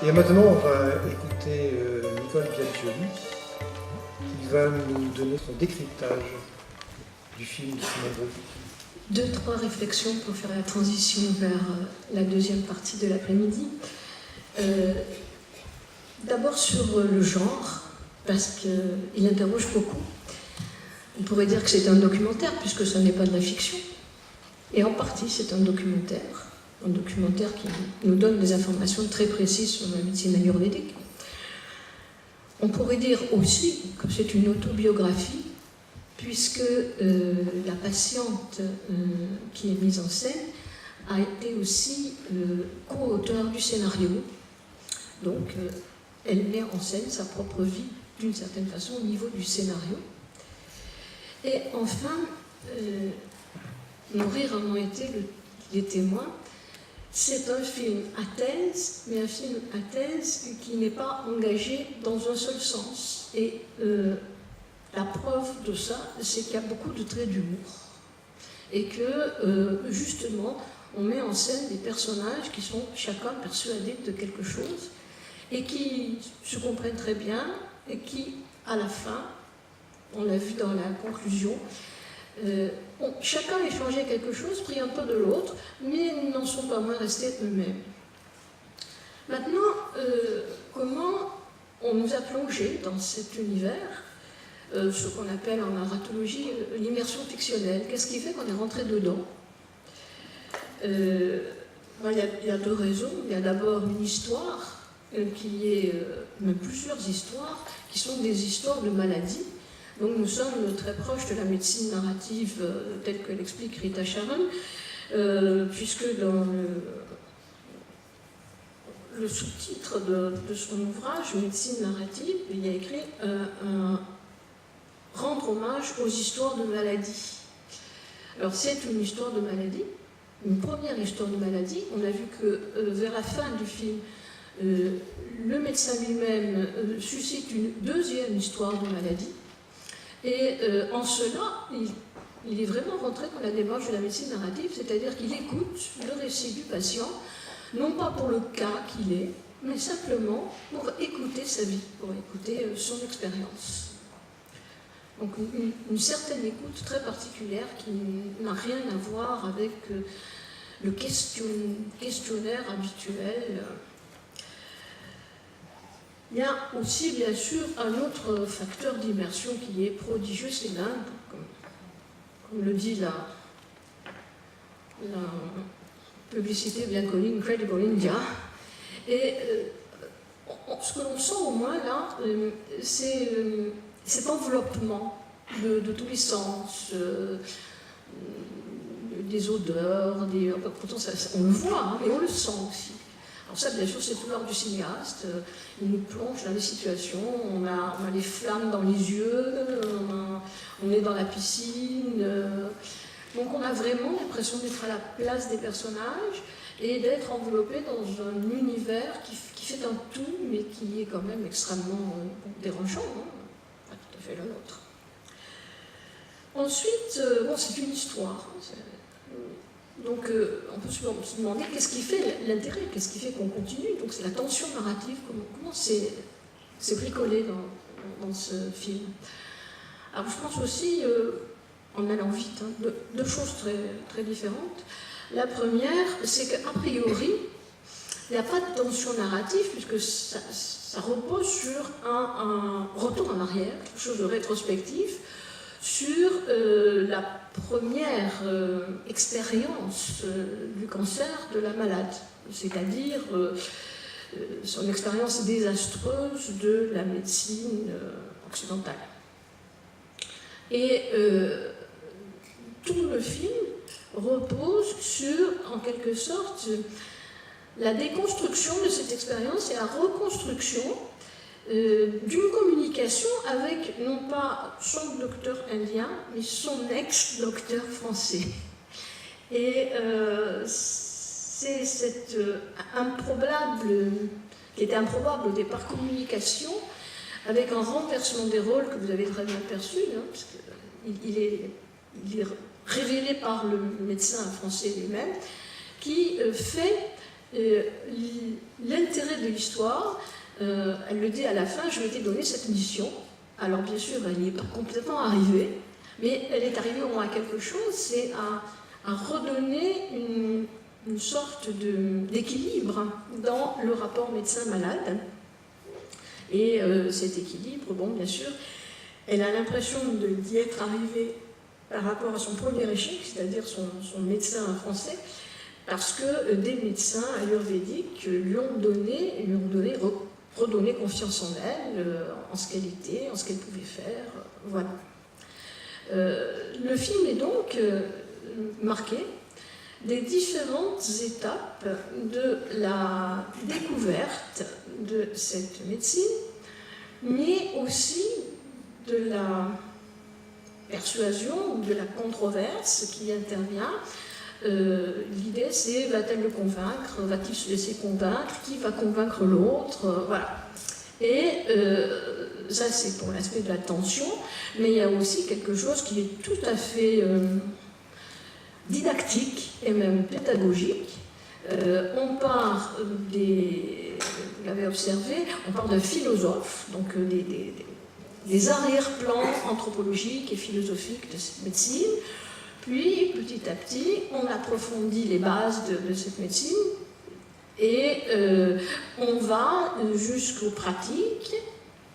Bien maintenant, on va écouter Nicole Biaggioli qui va nous donner son décryptage du film de Simon Gros. Deux, trois réflexions pour faire la transition vers la deuxième partie de l'après-midi. D'abord sur le genre, parce qu'il interroge beaucoup. On pourrait dire que c'est un documentaire, puisque ce n'est pas de la fiction. Et en partie, c'est un documentaire qui nous donne des informations très précises sur la médecine ayurvédique. On pourrait dire aussi que c'est une autobiographie, puisque la patiente qui est mise en scène a été aussi co-auteur du scénario. Donc, elle met en scène sa propre vie, d'une certaine façon, au niveau du scénario. Et enfin, Nourrir en ont été les témoins. C'est un film à thèse, mais un film à thèse qui n'est pas engagé dans un seul sens. Et la preuve de ça, c'est qu'il y a beaucoup de traits d'humour. Et que, justement, on met en scène des personnages qui sont chacun persuadés de quelque chose et qui se comprennent très bien et qui, à la fin, on l'a vu dans la conclusion, chacun échangeait quelque chose, pris un peu de l'autre, mais n'en sont pas moins restés eux-mêmes. Maintenant, comment on nous a plongé dans cet univers, ce qu'on appelle en narratologie l'immersion fictionnelle? Qu'est-ce qui fait qu'on est rentré dedans? Il y a deux raisons. Il y a d'abord une histoire, qui est, même plusieurs histoires, qui sont des histoires de maladies. Donc nous sommes très proches de la médecine narrative telle que l'explique Rita Sharon, puisque dans le sous-titre de son ouvrage, Médecine narrative, il y a écrit rendre hommage aux histoires de maladies. Alors c'est une histoire de maladie, une première histoire de maladie. On a vu que vers la fin du film, le médecin lui-même suscite une deuxième histoire de maladie. Et en cela, il est vraiment rentré dans la démarche de la médecine narrative, c'est-à-dire qu'il écoute le récit du patient, non pas pour le cas qu'il est, mais simplement pour écouter sa vie, pour écouter son expérience. Donc une certaine écoute très particulière qui n'a rien à voir avec le questionnaire habituel. Il y a aussi, bien sûr, un autre facteur d'immersion qui est prodigieux, c'est l'Inde, comme le dit la publicité bien connue, Incredible India. Et ce que l'on sent au moins là, c'est cet enveloppement de tous les sens, des odeurs, pourtant on le voit, hein, mais on le sent aussi. Alors ça, bien sûr, c'est tout l'art du cinéaste. Il nous plonge dans les situations, on a les flammes dans les yeux, on est dans la piscine. Donc on a vraiment l'impression d'être à la place des personnages et d'être enveloppé dans un univers qui fait un tout, mais qui est quand même extrêmement dérangeant, hein, pas tout à fait le nôtre. Ensuite, c'est une histoire. Donc on peut se demander qu'est-ce qui fait l'intérêt, qu'est-ce qui fait qu'on continue. Donc c'est la tension narrative, comment c'est bricolé dans ce film. Alors je pense aussi, en allant vite, hein, deux choses très, très différentes. La première, c'est qu'a priori, il n'y a pas de tension narrative, puisque ça repose sur un retour en arrière, quelque chose de rétrospectif, sur la première expérience du cancer de la malade, c'est-à-dire son expérience désastreuse de la médecine occidentale. Et tout le film repose sur, en quelque sorte, la déconstruction de cette expérience et la reconstruction d'une communication avec, non pas son docteur indien, mais son ex-docteur français. Et c'est cette qui était improbable au départ, communication, avec un renversement des rôles que vous avez très bien perçu, hein, parce qu'il est révélé par le médecin français lui-même, qui fait l'intérêt de l'histoire, elle le dit à la fin, je m'étais donné cette mission. Alors bien sûr, elle n'y est pas complètement arrivée, mais elle est arrivée au moins à quelque chose, c'est à redonner une sorte d'équilibre dans le rapport médecin-malade. Et cet équilibre, bon, bien sûr, elle a l'impression d'y être arrivée par rapport à son premier échec, c'est-à-dire son médecin français, parce que des médecins ayurvédiques lui ont redonné confiance en elle, en ce qu'elle était, en ce qu'elle pouvait faire. Voilà. Le film est donc marqué des différentes étapes de la découverte de cette médecine, mais aussi de la persuasion, de la controverse qui intervient. L'idée, c'est va-t-elle le convaincre, va-t-il se laisser convaincre, qui va convaincre l'autre, voilà. Et ça, c'est pour l'aspect de la tension, mais il y a aussi quelque chose qui est tout à fait didactique et même pédagogique. On part vous l'avez observé, on part d'un philosophe, donc des arrière-plans anthropologiques et philosophiques de cette médecine, puis petit à petit, on approfondit les bases de cette médecine et on va jusqu'aux pratiques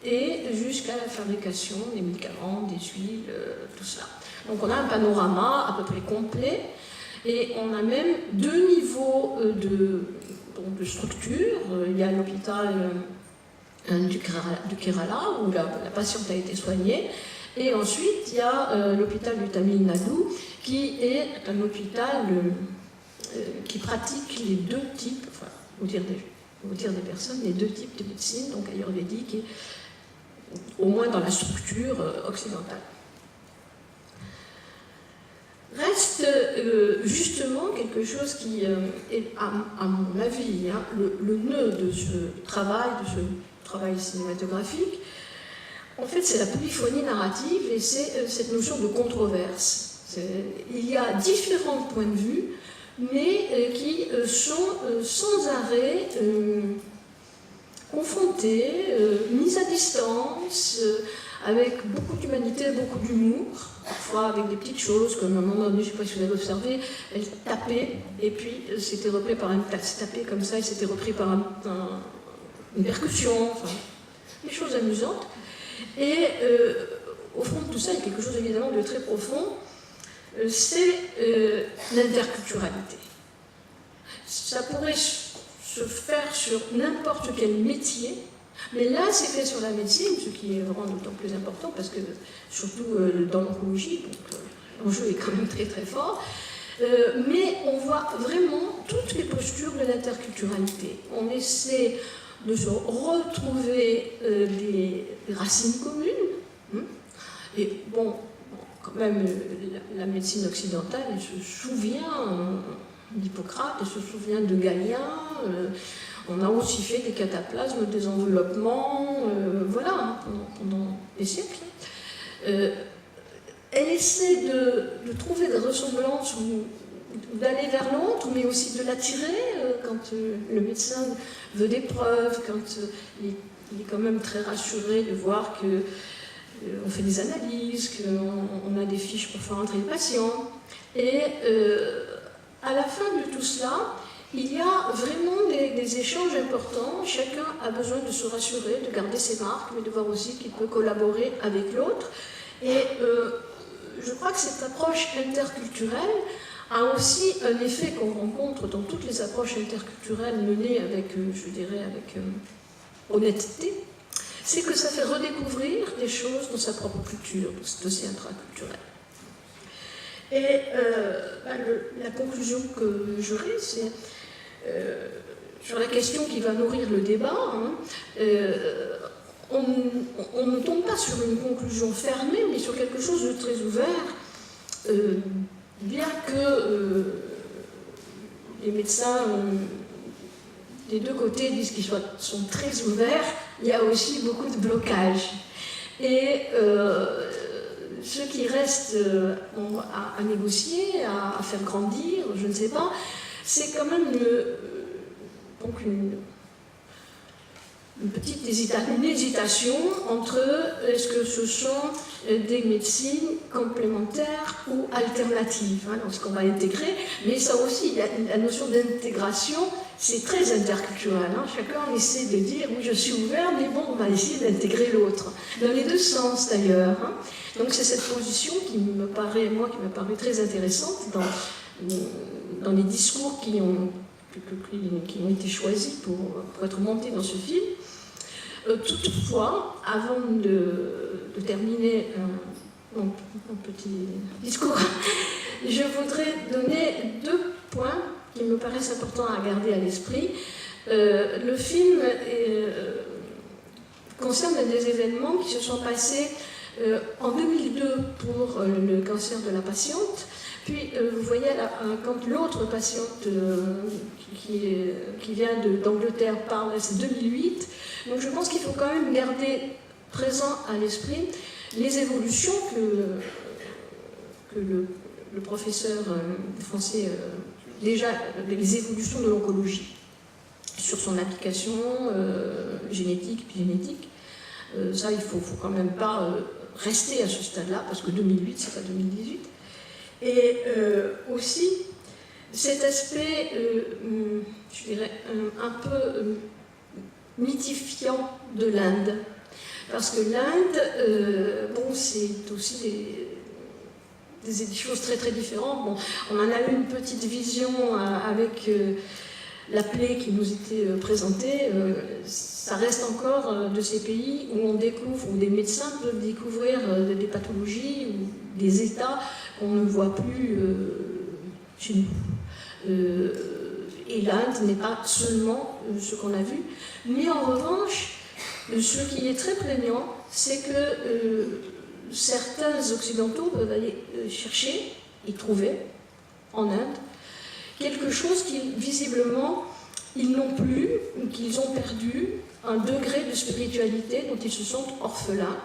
et jusqu'à la fabrication des médicaments, des huiles, tout cela. Donc on a un panorama à peu près complet et on a même deux niveaux de structure. Il y a l'hôpital du Kerala où la patiente a été soignée et ensuite il y a l'hôpital du Tamil Nadu qui est un hôpital qui pratique les deux types, enfin, vous dire des personnes, les deux types de médecine, donc ayurvédique et au moins dans la structure occidentale. Reste justement quelque chose qui est, à mon avis, hein, le nœud de ce travail cinématographique. En fait, c'est la polyphonie narrative et c'est cette notion de controverse. Il y a différents points de vue, mais qui sont sans arrêt confrontés, mis à distance, avec beaucoup d'humanité, beaucoup d'humour, parfois avec des petites choses, comme à un moment donné, je ne sais pas si vous avez observé, elle tapait, et puis c'était repris par tapé comme ça, et c'était repris par une percussion, enfin, des choses amusantes. Et au fond de tout ça, il y a quelque chose évidemment de très profond, c'est l'interculturalité. Ça pourrait se faire sur n'importe quel métier, mais là c'est fait sur la médecine, ce qui est vraiment d'autant plus important, parce que surtout dans l'oncologie, l'enjeu est quand même très très fort, mais on voit vraiment toutes les postures de l'interculturalité. On essaie de se retrouver des racines communes, et bon, quand même, la médecine occidentale, elle se souvient d'Hippocrate, elle se souvient de Galien, on a aussi fait des cataplasmes, des enveloppements, voilà, pendant des siècles. Elle essaie de trouver des ressemblances ou d'aller vers l'autre, mais aussi de l'attirer quand le médecin veut des preuves, quand il est quand même très rassuré de voir que on fait des analyses, qu'on a des fiches pour faire entrer les patients. Et à la fin de tout cela, il y a vraiment des échanges importants. Chacun a besoin de se rassurer, de garder ses marques, mais de voir aussi qu'il peut collaborer avec l'autre. Et je crois que cette approche interculturelle a aussi un effet qu'on rencontre dans toutes les approches interculturelles menées avec, je dirais, avec honnêteté. C'est que ça fait redécouvrir des choses dans sa propre culture, c'est aussi intraculturel. Et la conclusion que j'aurai, c'est sur la question qui va nourrir le débat, on ne tombe pas sur une conclusion fermée, mais sur quelque chose de très ouvert, bien que les médecins des deux côtés disent qu'ils sont très ouverts, il y a aussi beaucoup de blocages. Et ce qui reste à négocier, à faire grandir, je ne sais pas, c'est quand même donc une petite hésitation entre est-ce que ce sont des médecines complémentaires ou alternatives, hein, dans ce qu'on va intégrer, mais ça aussi, la notion d'intégration, c'est très interculturel. Hein. Chacun essaie de dire oui, je suis ouvert, mais bon, on va essayer d'intégrer l'autre, dans les deux sens d'ailleurs. Hein. Donc c'est cette position qui me paraît très intéressante dans les discours qui ont été choisis pour être montés dans ce film. Toutefois, avant de terminer mon petit discours, je voudrais donner 2 points qui me paraissent importants à garder à l'esprit. Le film concerne des événements qui se sont passés en 2002 pour le cancer de la patiente. Puis, vous voyez, quand l'autre patiente qui vient d'Angleterre parle, c'est 2008. Donc, je pense qu'il faut quand même garder présent à l'esprit les évolutions que le professeur français, déjà, les évolutions de l'oncologie sur son application génétique, épigénétique. Ça, il ne faut quand même pas rester à ce stade-là, parce que 2008, c'est pas 2018. Et aussi, cet aspect, je dirais, un peu mythifiant de l'Inde. Parce que l'Inde, bon, c'est aussi des choses très très différentes. Bon, on en a eu une petite vision avec la plaie qui nous était présentée. Ça reste encore de ces pays où on découvre, où des médecins peuvent découvrir des pathologies ou des états qu'on ne voit plus chez nous. Et l'Inde n'est pas seulement ce qu'on a vu, mais en revanche, ce qui est très prégnant, c'est que certains occidentaux peuvent aller chercher et trouver en Inde quelque chose qu'ils, visiblement, ils n'ont plus, qu'ils ont perdu, un degré de spiritualité dont ils se sentent orphelins.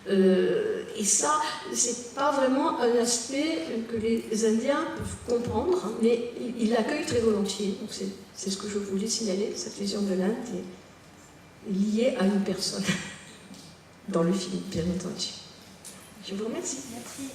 Et ça, c'est pas vraiment un aspect que les Indiens peuvent comprendre, hein, mais ils l'accueillent très volontiers. Donc c'est ce que je voulais signaler, cette vision de l'Inde est liée à une personne dans le film, bien entendu. Je vous remercie. Merci.